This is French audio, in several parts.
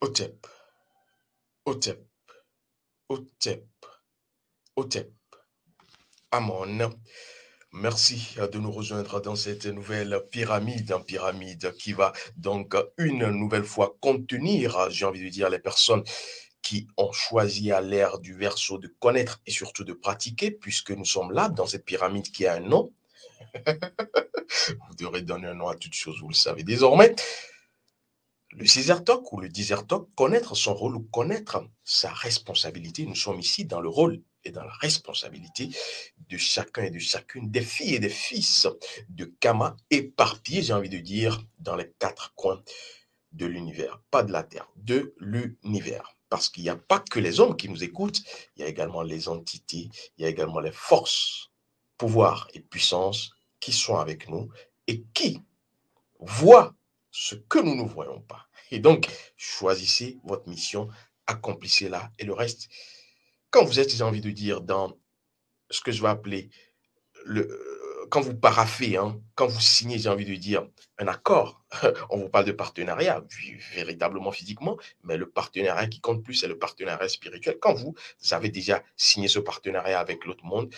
Otep, Otep, Otep, Otep. Amon. Merci de nous rejoindre dans cette nouvelle pyramide qui va donc une nouvelle fois contenir, j'ai envie de dire, les personnes qui ont choisi à l'ère du Verseau de connaître et surtout de pratiquer, puisque nous sommes là dans cette pyramide qui a un nom. Vous devrez donner un nom à toute chose, vous le savez désormais. Le Caesartoc ou le Disertoc, connaître son rôle ou connaître sa responsabilité. Nous sommes ici dans le rôle et dans la responsabilité de chacun et de chacune des filles et des fils de Kama éparpillés, j'ai envie de dire, dans les quatre coins de l'univers. Pas de la Terre, de l'univers. Parce qu'il n'y a pas que les hommes qui nous écoutent, il y a également les entités, il y a également les forces, pouvoirs et puissances qui sont avec nous et qui voient ce que nous ne voyons pas. Et donc, choisissez votre mission, accomplissez-la. Et le reste, quand vous êtes, j'ai envie de dire, dans ce que je vais appeler, quand vous paraphez, quand vous signez, j'ai envie de dire, un accord, on vous parle de partenariat, véritablement physiquement, mais le partenariat qui compte plus, c'est le partenariat spirituel. Quand vous avez déjà signé ce partenariat avec l'autre monde,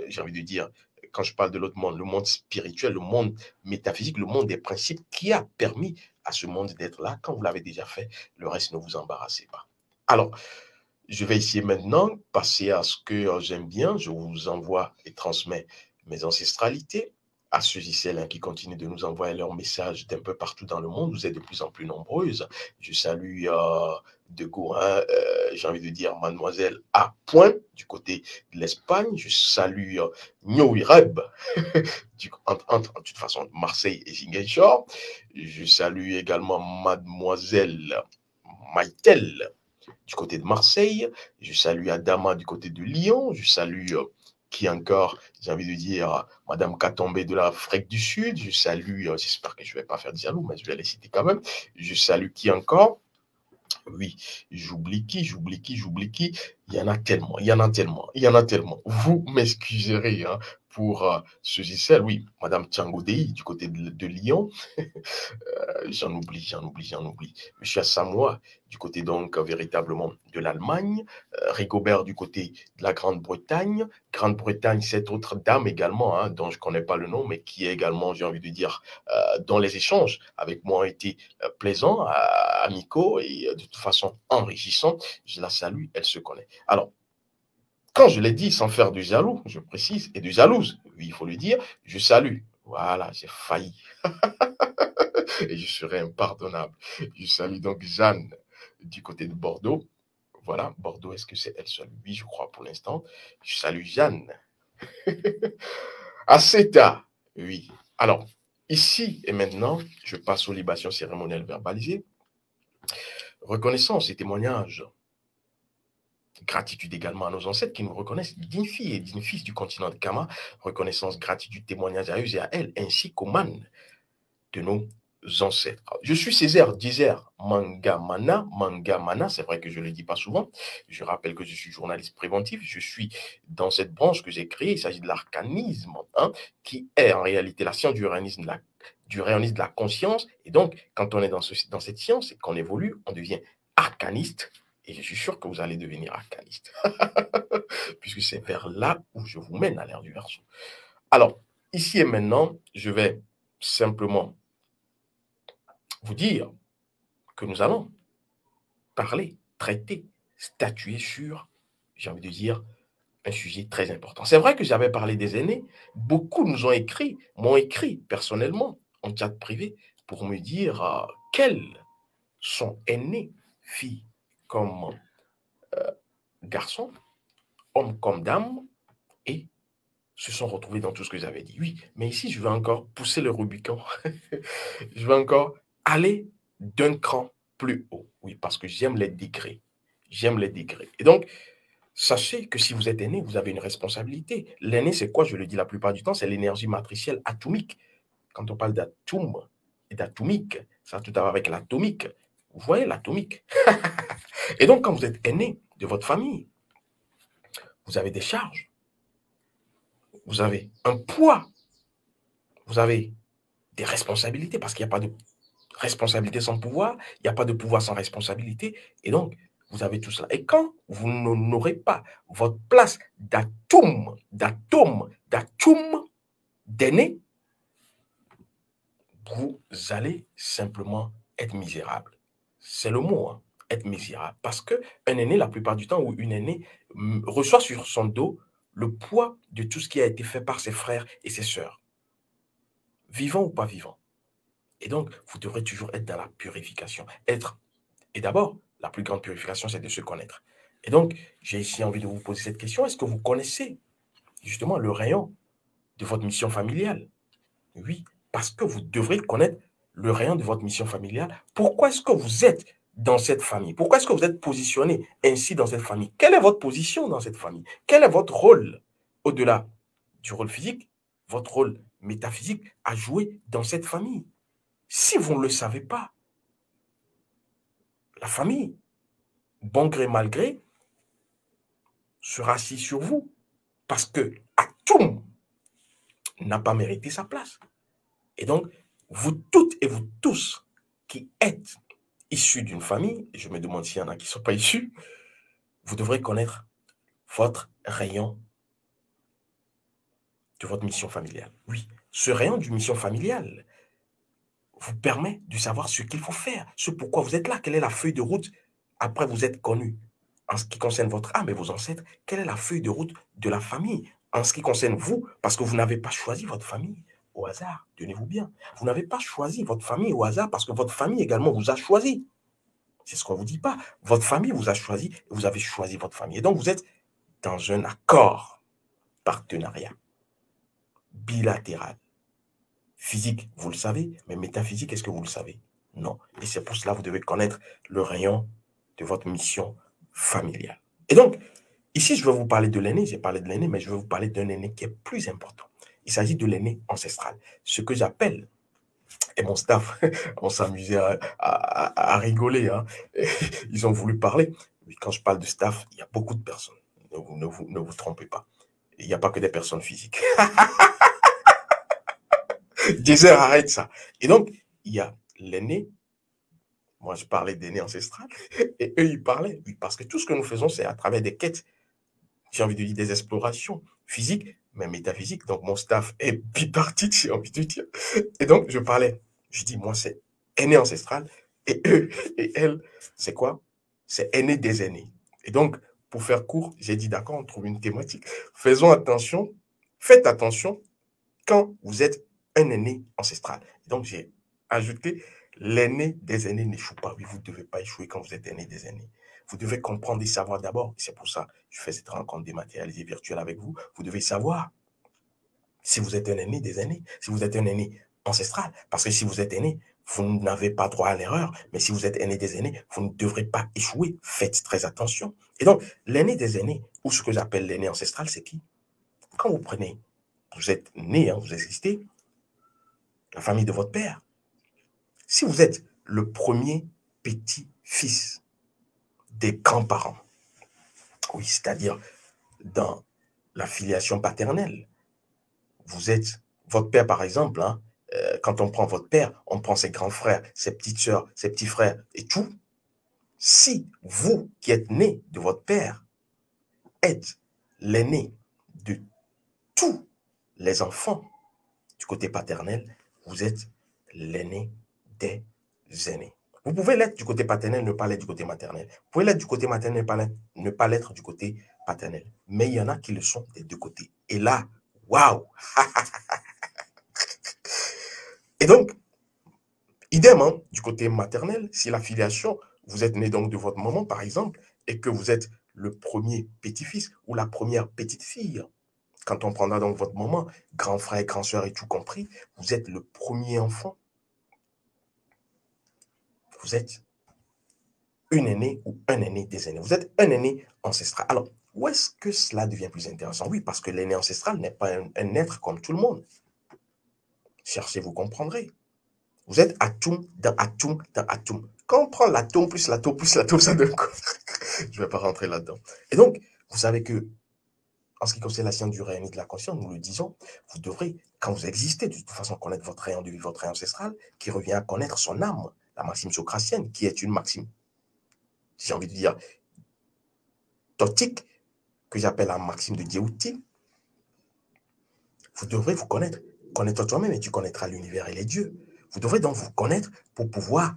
j'ai envie de dire, quand je parle de l'autre monde, le monde spirituel, le monde métaphysique, le monde des principes qui a permis à ce monde d'être là, quand vous l'avez déjà fait, le reste ne vous embarrassez pas. Alors, je vais ici maintenant passer à ce que j'aime bien. Je vous envoie et transmets mes ancestralités à ceux et celles qui continuent de nous envoyer leurs messages d'un peu partout dans le monde. Vous êtes de plus en plus nombreuses. Je salue de Gourin, j'ai envie de dire mademoiselle A. Point, du côté de l'Espagne. Je salue Nyoireb, de toute façon, Marseille et Ziguinchor. Je salue également mademoiselle Maïtel, du côté de Marseille. Je salue Adama du côté de Lyon. Je salue qui encore, j'ai envie de dire, Madame Katombe de l'Afrique du Sud. Je salue, j'espère que je ne vais pas faire de jaloux, mais je vais les citer quand même. Je salue qui encore? Oui, j'oublie qui. Il y en a tellement, il y en a tellement, il y en a tellement. Vous m'excuserez pour ceux et celles. Oui, Madame Tchangodei du côté de Lyon. J'en oublie. Monsieur Samoa, du côté donc véritablement de l'Allemagne, Rigobert du côté de la Grande-Bretagne, cette autre dame également, dont je ne connais pas le nom, mais qui est également, j'ai envie de dire, dont les échanges avec moi ont été plaisants, amicaux et de toute façon enrichissants. Je la salue, elle se connaît. Alors, quand je l'ai dit sans faire de jaloux, je précise, et de jalouse, oui, il faut le dire, je salue. Voilà, j'ai failli. Et je serai impardonnable. Je salue donc Jeanne du côté de Bordeaux. Voilà, Bordeaux, est-ce que c'est elle seule? Oui, je crois pour l'instant. Je salue Jeanne. Aceta, oui. Alors, ici et maintenant, je passe aux libations cérémonielles verbalisées. Reconnaissance et témoignage. Gratitude également à nos ancêtres qui nous reconnaissent dignes filles et dignes fils du continent de Kama. Reconnaissance, gratitude, témoignage à eux et à elles, ainsi qu'aux man de nos ancêtres. Je suis Césaire Dizer Mangamana. Mangamana, c'est vrai que je ne le dis pas souvent. Je rappelle que je suis journaliste préventif. Je suis dans cette branche que j'ai créée. Il s'agit de l'arcanisme, qui est en réalité la science du réalisme de la conscience. Et donc, quand on est dans cette science et qu'on évolue, on devient arcaniste. Et je suis sûr que vous allez devenir arcaniste. Puisque c'est vers là où je vous mène à l'ère du Verseau. Alors, ici et maintenant, je vais simplement vous dire que nous allons parler, traiter, statuer sur, j'ai envie de dire, un sujet très important. C'est vrai que j'avais parlé des aînés. Beaucoup nous ont écrit, m'ont écrit personnellement en chat privé pour me dire quels sont aînés, filles comme garçons, hommes comme dames, et se sont retrouvés dans tout ce que j'avais dit. Oui, mais ici, je vais encore pousser le Rubicon. Je vais encore aller d'un cran plus haut. Oui, parce que j'aime les degrés. J'aime les degrés. Et donc, sachez que si vous êtes aîné, vous avez une responsabilité. L'aîné, c'est quoi? Je le dis la plupart du temps, c'est l'énergie matricielle atomique. Quand on parle d'atome et d'atomique, ça a tout à voir avec l'atomique. Vous voyez l'atomique. Et donc, quand vous êtes aîné de votre famille, vous avez des charges. Vous avez un poids. Vous avez des responsabilités parce qu'il n'y a pas de responsabilité sans pouvoir, il n'y a pas de pouvoir sans responsabilité. Et donc, vous avez tout cela. Et quand vous n'aurez pas votre place d'atum, d'aîné, vous allez simplement être misérable. C'est le mot, hein, être misérable. Parce qu'un aîné, la plupart du temps, ou une aînée, reçoit sur son dos le poids de tout ce qui a été fait par ses frères et ses sœurs, vivants ou pas vivants. Et donc, vous devrez toujours être dans la purification. Et d'abord, la plus grande purification, c'est de se connaître. Et donc, j'ai ici envie de vous poser cette question. Est-ce que vous connaissez justement le rayon de votre mission familiale? Oui, parce que vous devrez connaître le rayon de votre mission familiale. Pourquoi est-ce que vous êtes dans cette famille? Pourquoi est-ce que vous êtes positionné ainsi dans cette famille? Quelle est votre position dans cette famille? Quel est votre rôle au-delà du rôle physique, votre rôle métaphysique à jouer dans cette famille? Si vous ne le savez pas, la famille, bon gré mal gré, sera assis sur vous parce que Atum n'a pas mérité sa place. Et donc, vous toutes et vous tous qui êtes issus d'une famille, et je me demande s'il y en a qui ne sont pas issus, vous devrez connaître votre rayon de votre mission familiale. Oui, ce rayon d'une mission familiale vous permet de savoir ce qu'il faut faire, ce pourquoi vous êtes là, quelle est la feuille de route après vous êtes connu. En ce qui concerne votre âme et vos ancêtres, quelle est la feuille de route de la famille en ce qui concerne vous, parce que vous n'avez pas choisi votre famille au hasard, tenez-vous bien. Vous n'avez pas choisi votre famille au hasard parce que votre famille également vous a choisi. C'est ce qu'on ne vous dit pas. Votre famille vous a choisi et vous avez choisi votre famille. Et donc, vous êtes dans un accord, partenariat, bilatéral. Physique, vous le savez, mais métaphysique, est-ce que vous le savez? Non. Et c'est pour cela que vous devez connaître le rayon de votre mission familiale. Et donc, ici, je vais vous parler de l'aîné. J'ai parlé de l'aîné, mais je vais vous parler d'un aîné qui est plus important. Il s'agit de l'aîné ancestral. Ce que j'appelle, et mon staff, on s'amusait à rigoler. Hein. Ils ont voulu parler. Mais quand je parle de staff, il y a beaucoup de personnes. Ne vous trompez pas. Il n'y a pas que des personnes physiques. Désert, arrête ça. Et donc, il y a l'aîné. Moi, je parlais d'aîné ancestral. Et eux, ils parlaient. Oui, parce que tout ce que nous faisons, c'est à travers des quêtes. J'ai envie de dire des explorations physiques, mais métaphysiques. Donc, mon staff est bipartite, j'ai envie de dire. Et donc, je parlais. Je dis, moi, c'est aîné ancestral. Et eux et elles, c'est quoi? C'est aîné des aînés. Et donc, pour faire court, j'ai dit, d'accord, on trouve une thématique. Faisons attention, faites attention quand vous êtes un aîné ancestral. Et donc, j'ai ajouté, l'aîné des aînés n'échoue pas. Oui, vous ne devez pas échouer quand vous êtes aîné des aînés. Vous devez comprendre et savoir d'abord. C'est pour ça que je fais cette rencontre dématérialisée virtuelle avec vous. Vous devez savoir si vous êtes un aîné des aînés, si vous êtes un aîné ancestral. Parce que si vous êtes aîné, vous n'avez pas droit à l'erreur. Mais si vous êtes aîné des aînés, vous ne devrez pas échouer. Faites très attention. Et donc, l'aîné des aînés, ou ce que j'appelle l'aîné ancestral, c'est qui? Quand vous prenez, vous êtes né, hein, vous existez, la famille de votre père. Si vous êtes le premier petit-fils des grands-parents, oui, c'est-à-dire dans la filiation paternelle, vous êtes, votre père par exemple, hein, quand on prend votre père, on prend ses grands frères, ses petites sœurs, ses petits frères et tout. Si vous qui êtes né de votre père êtes l'aîné de tous les enfants du côté paternel, vous êtes l'aîné des aînés. Vous pouvez l'être du côté paternel, ne pas l'être du côté maternel. Vous pouvez l'être du côté maternel, ne pas l'être du côté paternel. Mais il y en a qui le sont des deux côtés. Et là, waouh! Et donc, idem, hein, du côté maternel, si la filiation, vous êtes né donc de votre maman, par exemple, et que vous êtes le premier petit-fils ou la première petite-fille, quand on prendra donc votre maman, grand frère, grand soeur et tout compris, vous êtes le premier enfant. Vous êtes une aînée ou un aîné des aînés. Vous êtes un aîné ancestral. Alors, où est-ce que cela devient plus intéressant? Oui, parce que l'aîné ancestral n'est pas un être comme tout le monde. Cherchez, vous comprendrez. Vous êtes atome dans atome dans atome. Quand on prend l'atome plus l'atome plus l'atome, ça donne quoi? Je ne vais pas rentrer là-dedans. Et donc, vous savez que En ce qui concerne la science du rayon de la conscience, nous le disons, vous devrez, quand vous existez, de toute façon, connaître votre rayon de vie, votre rayon ancestral, qui revient à connaître son âme, la maxime socratienne, qui est une maxime, j'ai envie de dire, totique, que j'appelle la maxime de Dieuti. Vous devrez vous connaître. Connais-toi toi-même et tu connaîtras l'univers et les dieux. Vous devrez donc vous connaître pour pouvoir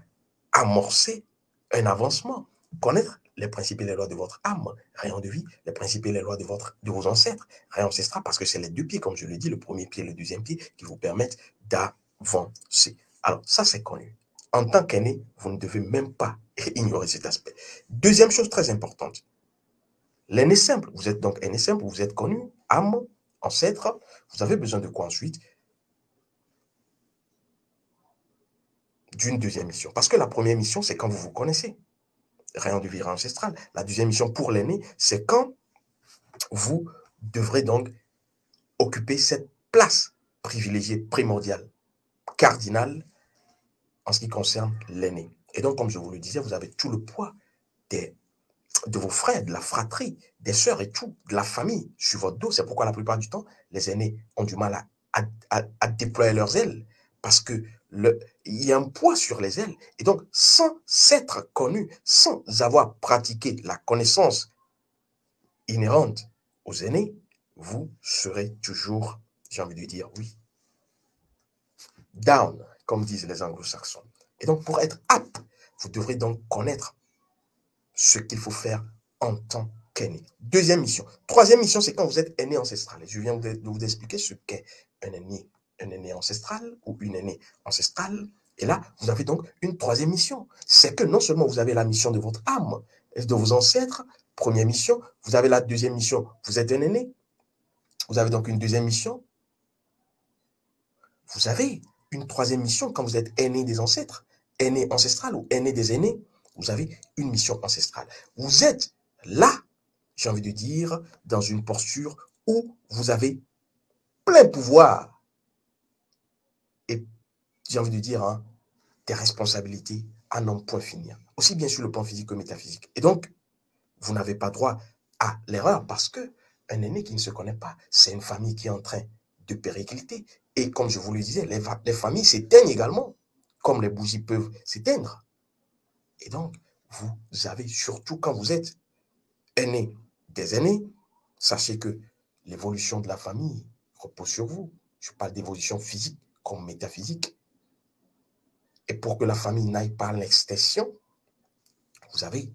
amorcer un avancement. Connaître les principes et les lois de votre âme, rayon de vie, les principes et les lois de vos ancêtres, rayon ancestral, parce que c'est les deux pieds, comme je l'ai dit, le premier pied et le deuxième pied, qui vous permettent d'avancer. Alors, ça, c'est connu. En tant qu'aîné, vous ne devez même pas ignorer cet aspect. Deuxième chose très importante, l'aîné simple. Vous êtes donc aîné simple, vous êtes connu, âme, ancêtre. Vous avez besoin de quoi ensuite? D'une deuxième mission. Parce que la première mission, c'est quand vous vous connaissez. Rayon de vie ancestral. La deuxième mission pour l'aîné, c'est quand vous devrez donc occuper cette place privilégiée, primordiale, cardinale, en ce qui concerne l'aîné. Et donc, comme je vous le disais, vous avez tout le poids de vos frères, de la fratrie, des sœurs et tout, de la famille sur votre dos. C'est pourquoi la plupart du temps, les aînés ont du mal à déployer leurs ailes. Parce que il y a un poids sur les ailes. Et donc, sans s'être connu, sans avoir pratiqué la connaissance inhérente aux aînés, vous serez toujours, j'ai envie de dire, oui, down, comme disent les anglo-saxons. Et donc, pour être apte, vous devrez donc connaître ce qu'il faut faire en tant qu'aîné. Deuxième mission. Troisième mission, c'est quand vous êtes aîné ancestral. Et je viens de vous expliquer ce qu'est un aîné ancestral ou une aînée ancestrale. Et là, vous avez donc une troisième mission. C'est que non seulement vous avez la mission de votre âme et de vos ancêtres, première mission, vous avez la deuxième mission, vous êtes un aîné. Vous avez donc une deuxième mission. Vous avez une troisième mission quand vous êtes aîné des ancêtres, aîné ancestral ou aîné des aînés. Vous avez une mission ancestrale. Vous êtes là, j'ai envie de dire, dans une posture où vous avez plein pouvoir et, j'ai envie de dire, hein, des responsabilités à n'en point finir, aussi bien sur le plan physique que métaphysique. Et donc, vous n'avez pas droit à l'erreur parce que un aîné qui ne se connaît pas, c'est une famille qui est en train de péricliter. Et comme je vous le disais, les familles s'éteignent également, comme les bougies peuvent s'éteindre. Et donc, vous avez, surtout quand vous êtes aîné des aînés, sachez que l'évolution de la famille repose sur vous. Je parle d'évolution physique comme métaphysique. Et pour que la famille n'aille pas à l'extinction, vous avez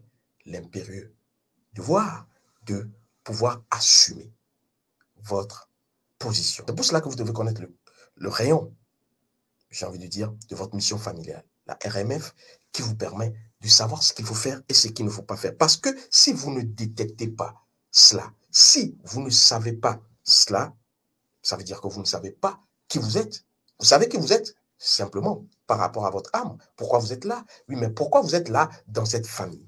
l'impérieux devoir de pouvoir assumer votre position. C'est pour cela que vous devez connaître le rayon, j'ai envie de dire, de votre mission familiale, la RMF, qui vous permet de savoir ce qu'il faut faire et ce qu'il ne faut pas faire. Parce que si vous ne détectez pas cela, si vous ne savez pas cela, ça veut dire que vous ne savez pas qui vous êtes. Vous savez qui vous êtes simplement par rapport à votre âme. Pourquoi vous êtes là? Oui, mais pourquoi vous êtes là dans cette famille?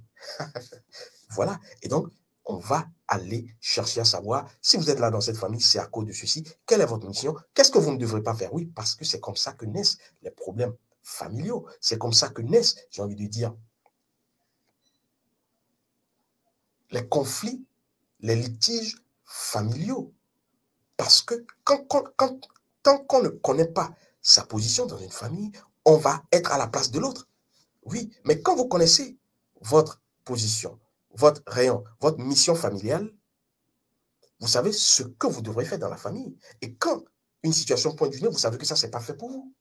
Voilà. Et donc, on va aller chercher à savoir si vous êtes là dans cette famille, c'est à cause de ceci. Quelle est votre mission? Qu'est-ce que vous ne devrez pas faire? Oui, parce que c'est comme ça que naissent les problèmes familiaux. C'est comme ça que naissent, j'ai envie de dire, les conflits, les litiges familiaux. Parce que tant qu'on ne connaît pas sa position dans une famille, on va être à la place de l'autre. Oui, mais quand vous connaissez votre position, votre rayon, votre mission familiale, vous savez ce que vous devrez faire dans la famille. Et quand une situation pointe du nez, vous savez que ça, c'est pas fait pour vous.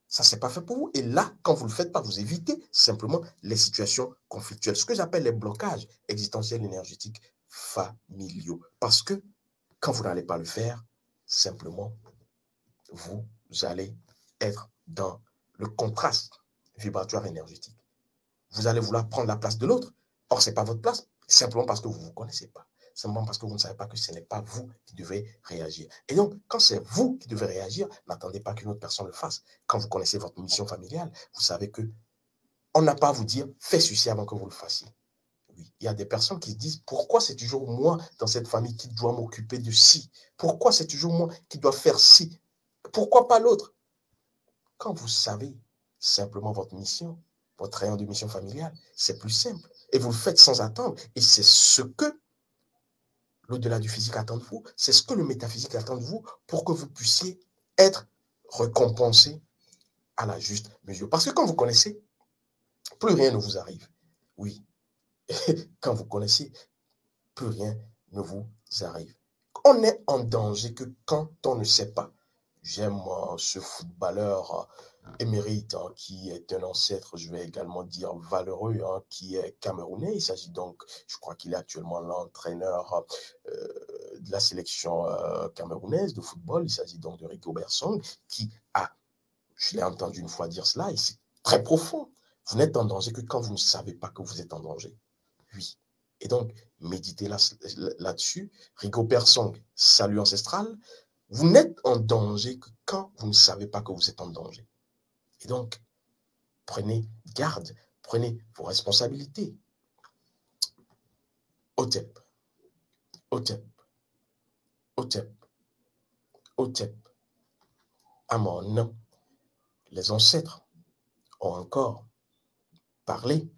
Ça, c'est pas fait pour vous. Et là, quand vous ne le faites pas, vous évitez simplement les situations conflictuelles. Ce que j'appelle les blocages existentiels énergétiques familiaux. Parce que quand vous n'allez pas le faire, simplement, vous allez être dans le contraste vibratoire énergétique. Vous allez vouloir prendre la place de l'autre. Or, ce n'est pas votre place, simplement parce que vous ne vous connaissez pas. Simplement parce que vous ne savez pas que ce n'est pas vous qui devez réagir. Et donc, quand c'est vous qui devez réagir, n'attendez pas qu'une autre personne le fasse. Quand vous connaissez votre mission familiale, vous savez que on n'a pas à vous dire « fais ceci avant que vous le fassiez ». Oui, il y a des personnes qui se disent « pourquoi c'est toujours moi dans cette famille qui doit m'occuper de ci? Pourquoi c'est toujours moi qui dois faire ci? Pourquoi pas l'autre ?» Quand vous savez simplement votre mission, votre rayon de mission familiale, c'est plus simple. Et vous le faites sans attendre. Et c'est ce que l'au-delà du physique attend de vous. C'est ce que le métaphysique attend de vous pour que vous puissiez être récompensé à la juste mesure. Parce que quand vous connaissez, plus rien ne vous arrive. Oui, quand vous connaissez, plus rien ne vous arrive. On est en danger que quand on ne sait pas. J'aime ce footballeur émérite qui est un ancêtre, je vais également dire valeureux, qui est camerounais. Il s'agit donc, je crois qu'il est actuellement l'entraîneur de la sélection camerounaise de football. Il s'agit donc de Rigobert Song qui a, je l'ai entendu une fois dire cela et c'est très profond. Vous n'êtes en danger que quand vous ne savez pas que vous êtes en danger. Oui. Et donc, méditez là-dessus. Rigobert Song, salut ancestral. Vous n'êtes en danger que quand vous ne savez pas que vous êtes en danger. Et donc, prenez garde, prenez vos responsabilités. Otep, Otep, Otep, Otep. Amon, les ancêtres ont encore parlé